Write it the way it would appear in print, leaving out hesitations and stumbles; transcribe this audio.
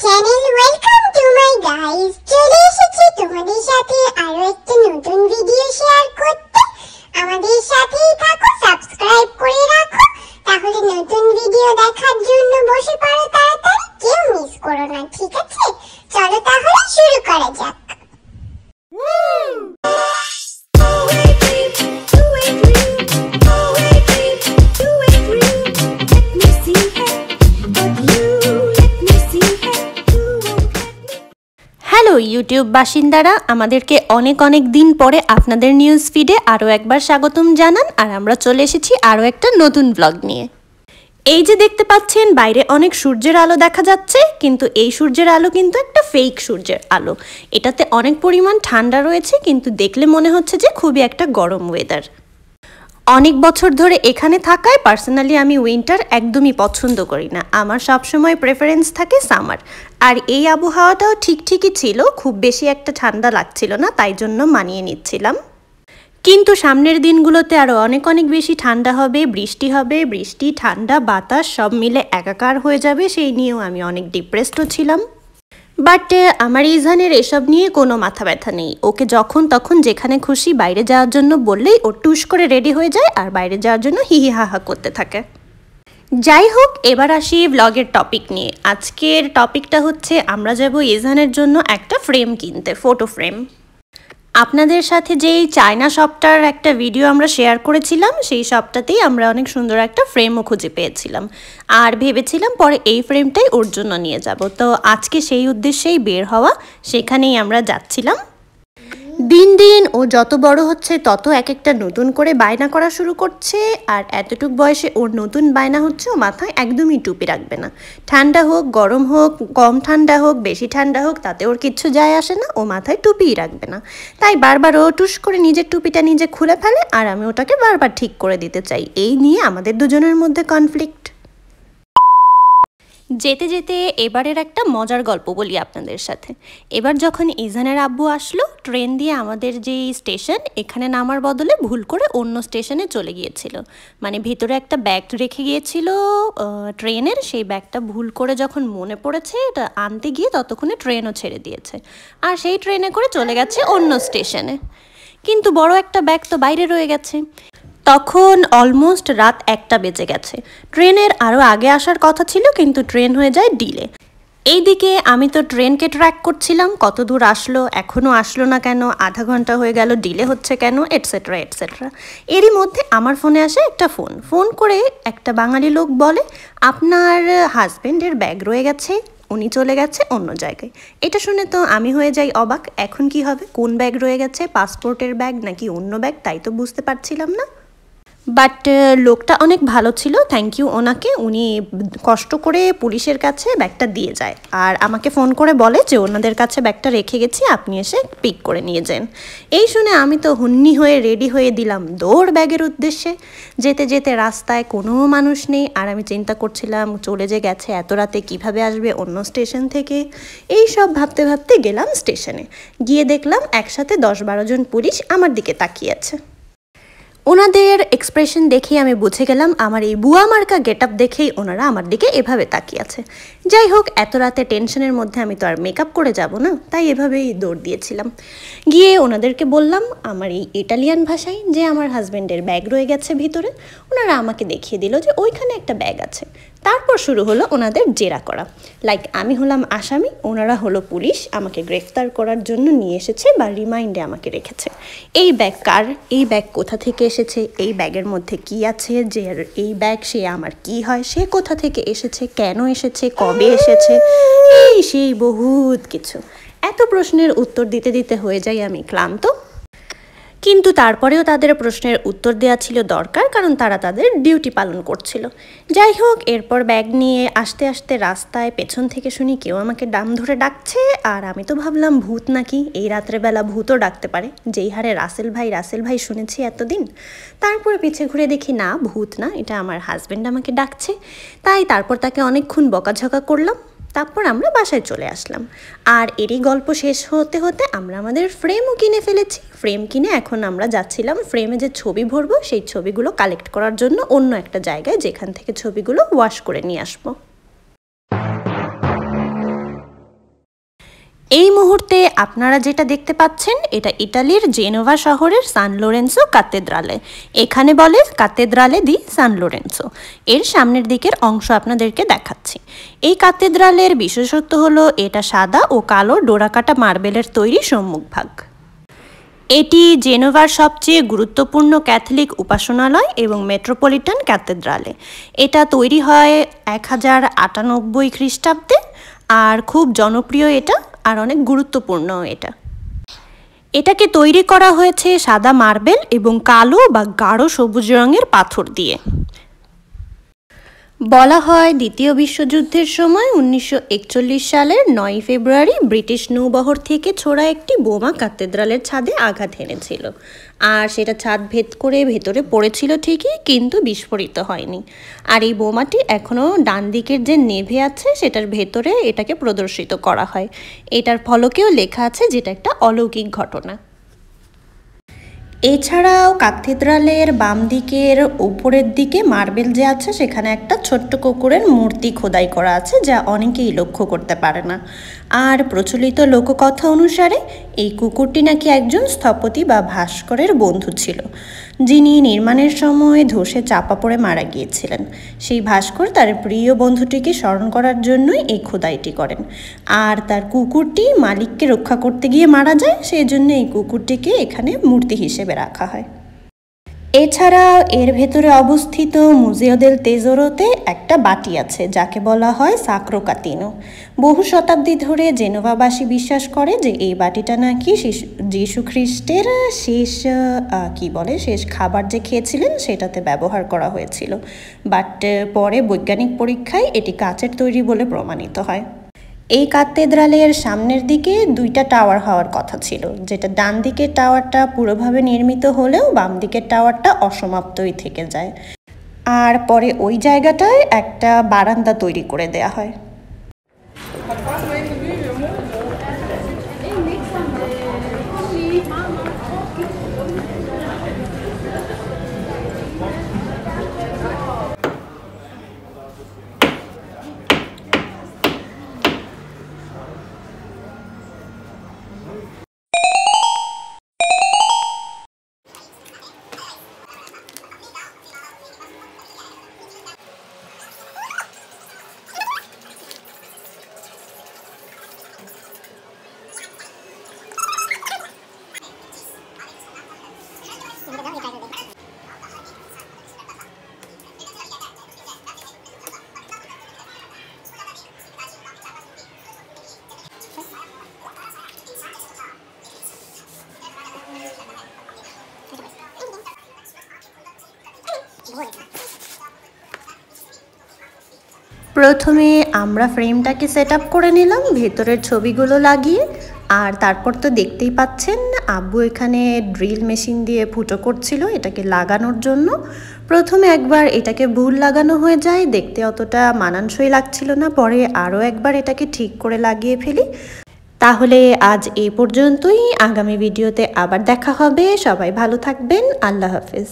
Channel welcome to my guys. চলে এসেছি তোমাদের সাথে আরো একটা নতুন ভিডিও শেয়ার করতে। আমাদের সাথেই থাকো, সাবস্ক্রাইব করে রাখো, তাহলে নতুন ভিডিও দেখার জন্য বসে পড়ো তাড়াতাড়ি, কেউ মিস করো না, ঠিক আছে? চলো তাহলে শুরু করা যাক। হ্যালো ইউটিউব বাসিন্দারা, আমাদেরকে অনেক অনেক দিন পরে আপনাদের নিউজ ফিডে আরও একবার স্বাগতম জানান। আর আমরা চলে এসেছি আরও একটা নতুন ব্লগ নিয়ে। এই যে দেখতে পাচ্ছেন বাইরে অনেক সূর্যের আলো দেখা যাচ্ছে, কিন্তু এই সূর্যের আলো কিন্তু একটা ফেক সূর্যের আলো। এটাতে অনেক পরিমাণ ঠান্ডা রয়েছে, কিন্তু দেখলে মনে হচ্ছে যে খুবই একটা গরম ওয়েদার। অনেক বছর ধরে এখানে থাকায় পার্সোনালি আমি উইন্টার একদমই পছন্দ করি না। আমার সবসময় প্রেফারেন্স থাকে সামার। আর এই আবহাওয়াটাও ঠিকই ছিল, খুব বেশি একটা ঠান্ডা লাগছিল না, তাই জন্য মানিয়ে নিচ্ছিলাম। কিন্তু সামনের দিনগুলোতে আরও অনেক বেশি ঠান্ডা হবে, বৃষ্টি ঠান্ডা বাতাস সব মিলে একাকার হয়ে যাবে, সেই নিয়েও আমি অনেক ডিপ্রেসডও ছিলাম। বাট আমার ইজানের এসব নিয়ে কোনো মাথা ব্যথা নেই। ওকে যখন তখন যেখানে খুশি বাইরে যাওয়ার জন্য বললেই ও টুস করে রেডি হয়ে যায় আর বাইরে যাওয়ার জন্য হিহি হাহা করতে থাকে। যাই হোক, এবার আসি ব্লগের টপিক নিয়ে। আজকের টপিকটা হচ্ছে আমরা যাব ইজানের জন্য একটা ফ্রেম কিনতে, ফটো ফ্রেম। আপনাদের সাথে যেই চায়না শপটার একটা ভিডিও আমরা শেয়ার করেছিলাম, সেই শপটাতেই আমরা অনেক সুন্দর একটা ফ্রেমও খুঁজে পেয়েছিলাম। আর ভেবেছিলাম পরে এই ফ্রেমটাই ওর জন্য নিয়ে যাব। তো আজকে সেই উদ্দেশ্যেই বের হওয়া, সেখানেই আমরা যাচ্ছিলাম। দিন দিন ও যত বড় হচ্ছে তত এক একটা নতুন করে বায়না করা শুরু করছে। আর এতটুক বয়সে ওর নতুন বায়না হচ্ছে ও মাথায় একদমই টুপি রাখবে না। ঠান্ডা হোক, গরম হোক, কম ঠান্ডা হোক, বেশি ঠান্ডা হোক, তাতে ওর কিচ্ছু যায় আসে না, ও মাথায় টুপিই রাখবে না। তাই বারবার ও টুস করে নিজের টুপিটা নিজে খুলে ফেলে, আর আমি ওটাকে বারবার ঠিক করে দিতে চাই। এই নিয়ে আমাদের দুজনের মধ্যে কনফ্লিক্ট। যেতে যেতে এবারের একটা মজার গল্প বলি আপনাদের সাথে। এবার যখন ইজানের আব্বু আসলো, ট্রেন দিয়ে আমাদের যেই স্টেশন, এখানে নামার বদলে ভুল করে অন্য স্টেশনে চলে গিয়েছিল। মানে ভিতরে একটা ব্যাগ রেখে গিয়েছিল ট্রেনের, সেই ব্যাগটা ভুল করে যখন মনে পড়েছে এটা আনতে গিয়ে ততক্ষণে ট্রেনও ছেড়ে দিয়েছে। আর সেই ট্রেনে করে চলে গেছে অন্য স্টেশনে, কিন্তু বড় একটা ব্যাগ তো বাইরে রয়ে গেছে। তখন অলমোস্ট রাত 1টা বেজে গেছে। ট্রেনের আরও আগে আসার কথা ছিল, কিন্তু ট্রেন হয়ে যায় ডিলে। এইদিকে আমি তো ট্রেনকে ট্র্যাক করছিলাম, কত দূর আসলো, এখনও আসলো না কেন, আধা ঘন্টা হয়ে গেল, ডিলে হচ্ছে কেন, এটসেট্রা এটসেট্রা। এরই মধ্যে আমার ফোনে আসে একটা ফোন করে একটা বাঙালি লোক বলে, আপনার হাজব্যান্ডের ব্যাগ রয়ে গেছে, উনি চলে গেছে অন্য জায়গায়। এটা শুনে তো আমি হয়ে যাই অবাক। এখন কি হবে, কোন ব্যাগ রয়ে গেছে, পাসপোর্টের ব্যাগ নাকি অন্য ব্যাগ, তাই তো বুঝতে পারছিলাম না। বাট লোকটা অনেক ভালো ছিল, থ্যাংক ইউ ওনাকে। উনি কষ্ট করে পুলিশের কাছে ব্যাগটা দিয়ে যায়, আর আমাকে ফোন করে বলে যে ওনাদের কাছে ব্যাগটা রেখে গেছি, আপনি এসে পিক করে নিয়ে যান। এই শুনে আমি তো হুন্নি হয়ে রেডি হয়ে দিলাম দৌড় ব্যাগের উদ্দেশ্যে। যেতে যেতে রাস্তায় কোনো মানুষ নেই, আর আমি চিন্তা করছিলাম চলে যে গেছে এত রাতে কিভাবে আসবে অন্য স্টেশন থেকে। এই সব ভাবতে ভাবতে গেলাম স্টেশনে। গিয়ে দেখলাম একসাথে 10-12 জন পুলিশ আমার দিকে তাকিয়ে আছে। ওনাদের এক্সপ্রেশন দেখেই আমি বুঝে গেলাম, আমার এই বুয়া মার্কা গেট আপ দেখেই ওনারা আমার দিকে এভাবে তাকিয়ে আছে। যাই হোক, এত রাতে টেনশনের মধ্যে আমি তো আর মেকআপ করে যাব না, তাই এভাবেই দৌড় দিয়েছিলাম। গিয়ে ওনাদেরকে বললাম আমার এই ইটালিয়ান ভাষায় যে আমার হাজব্যান্ডের ব্যাগ রয়ে গেছে ভিতরে। ওনারা আমাকে দেখিয়ে দিল যে ওইখানে একটা ব্যাগ আছে। তারপর শুরু হলো ওনাদের জেরা করা। লাইক আমি হলাম আসামি, ওনারা হলো পুলিশ, আমাকে গ্রেফতার করার জন্য নিয়ে এসেছে বা রিমাইন্ডে আমাকে রেখেছে। এই ব্যাগ কার, এই ব্যাগ কোথা থেকে এসেছে, এই ব্যাগের মধ্যে কি আছে, যে এই ব্যাগ সে আমার কি হয়, সে কোথা থেকে এসেছে, কেন এসেছে, কবে এসেছে, এই সেই বহুত কিছু। এত প্রশ্নের উত্তর দিতে দিতে হয়ে যাই আমি ক্লান্ত। কিন্তু তারপরেও তাদের প্রশ্নের উত্তর দেওয়া ছিল দরকার, কারণ তারা তাদের ডিউটি পালন করছিল। যাই হোক, এরপর ব্যাগ নিয়ে আসতে আসতে রাস্তায় পেছন থেকে শুনি কেউ আমাকে ডাম ধরে ডাকছে। আর আমি তো ভাবলাম ভূত নাকি, এই রাত্রেবেলা ভূতও ডাকতে পারে, যেই হারে রাসেল ভাই শুনেছি এতদিন। তারপরে পিছে ঘুরে দেখি না, ভূত না, এটা আমার হাজব্যান্ড আমাকে ডাকছে। তাই তারপর তাকে অনেকক্ষণ বকাঝকা করলাম। তারপর আমরা বাসায় চলে আসলাম। আর এরই গল্প শেষ হতে হতে আমরা আমাদের ফ্রেমও কিনে ফেলেছি। ফ্রেম কিনে এখন আমরা যাচ্ছিলাম ফ্রেমে যে ছবি ভরবো, সেই ছবিগুলো কালেক্ট করার জন্য অন্য একটা জায়গায়, যেখান থেকে ছবিগুলো ওয়াশ করে নিয়ে আসবো। এই মুহূর্তে আপনারা যেটা দেখতে পাচ্ছেন এটা ইতালির জেনোভা শহরের সান লোরেন্সো ক্যাথেড্রালে। এখানে বলে ক্যাথেড্রালে দি সান লোরেন্সো। এর সামনের দিকের অংশ আপনাদেরকে দেখাচ্ছি। এই ক্যাথেড্রালের বিশেষত্ব হলো এটা সাদা ও কালো ডোরাকাটা মার্বেলের তৈরি সম্মুখভাগ। এটি জেনোভার সবচেয়ে গুরুত্বপূর্ণ ক্যাথলিক উপাসনালয় এবং মেট্রোপলিটন ক্যাথেড্রালে। এটা তৈরি হয় 1098 খ্রিস্টাব্দে আর খুব জনপ্রিয় এটা আর অনেক গুরুত্বপূর্ণ এটা। এটাকে তৈরি করা হয়েছে সাদা মার্বেল এবং কালো বা গাঢ় সবুজ রঙের পাথর দিয়ে। বলা হয় দ্বিতীয় বিশ্বযুদ্ধের সময় 1941 সালের 9 ফেব্রুয়ারি ব্রিটিশ নৌবহর থেকে ছোড়া একটি বোমা ক্যাথেড্রালের ছাদে আঘাত হেনেছিল, আর সেটা ছাদ ভেদ করে ভেতরে পড়েছিল ঠিকই, কিন্তু বিস্ফোরিত হয়নি। আর এই বোমাটি এখনও ডান দিকের যে নেভে আছে সেটার ভেতরে এটাকে প্রদর্শিত করা হয়। এটার ফলকেও লেখা আছে যেটা একটা অলৌকিক ঘটনা। এছাড়াও ক্যাথেড্রালের বাম দিকের উপরের দিকে মার্বেল যে আছে সেখানে একটা ছোট্ট কুকুরের মূর্তি খোদাই করা আছে, যা অনেকেই লক্ষ্য করতে পারে না। আর প্রচলিত লোককথা অনুসারে এই কুকুরটি নাকি একজন স্থপতি বা ভাস্করের বন্ধু ছিল, যিনি নির্মাণের সময় ধসে চাপা পড়ে মারা গিয়েছিলেন। সেই ভাস্কর তার প্রিয় বন্ধুটিকে স্মরণ করার জন্যই এই খোদাইটি করেন। আর তার কুকুরটি মালিককে রক্ষা করতে গিয়ে মারা যায়, সেই জন্য এই কুকুরটিকে এখানে মূর্তি হিসেবে রাখা হয়। এছাড়াও এর ভেতরে অবস্থিত মুজিও দেল তেজোরোতে একটা বাটি আছে যাকে বলা হয় সাক্রো কাতিনো। বহু শতাব্দী ধরে জেনোভাবাসী বিশ্বাস করে যে এই বাটিটা নাকি যীশু খ্রিস্টের শেষ খাবার যে খেয়েছিলেন সেটাতে ব্যবহার করা হয়েছিল। বাট পরে বৈজ্ঞানিক পরীক্ষায় এটি কাচের তৈরি বলে প্রমাণিত হয়। এই ক্যাথেড্রালের সামনের দিকে 2টা টাওয়ার হওয়ার কথা ছিল, যেটা ডান দিকের টাওয়ারটা পুরোভাবে নির্মিত হলেও বাম দিকের টাওয়ারটা অসমাপ্তই থেকে যায়। আর পরে ওই জায়গাটায় একটা বারান্দা তৈরি করে দেয়া হয়। প্রথমে আমরা ফ্রেমটাকে সেট আপ করে নিলাম ভেতরের ছবিগুলো লাগিয়ে, আর তারপর তো দেখতেই পাচ্ছেন আব্বু এখানে ড্রিল মেশিন দিয়ে ফুটো করছিল এটাকে লাগানোর জন্য। প্রথমে একবার এটাকে ভুল লাগানো হয়ে যায়, দেখতে অতটা মানানসই লাগছিল না, পরে আরও একবার এটাকে ঠিক করে লাগিয়ে ফেলি। তাহলে আজ এই পর্যন্তই, আগামী ভিডিওতে আবার দেখা হবে। সবাই ভালো থাকবেন, আল্লাহ হাফেজ।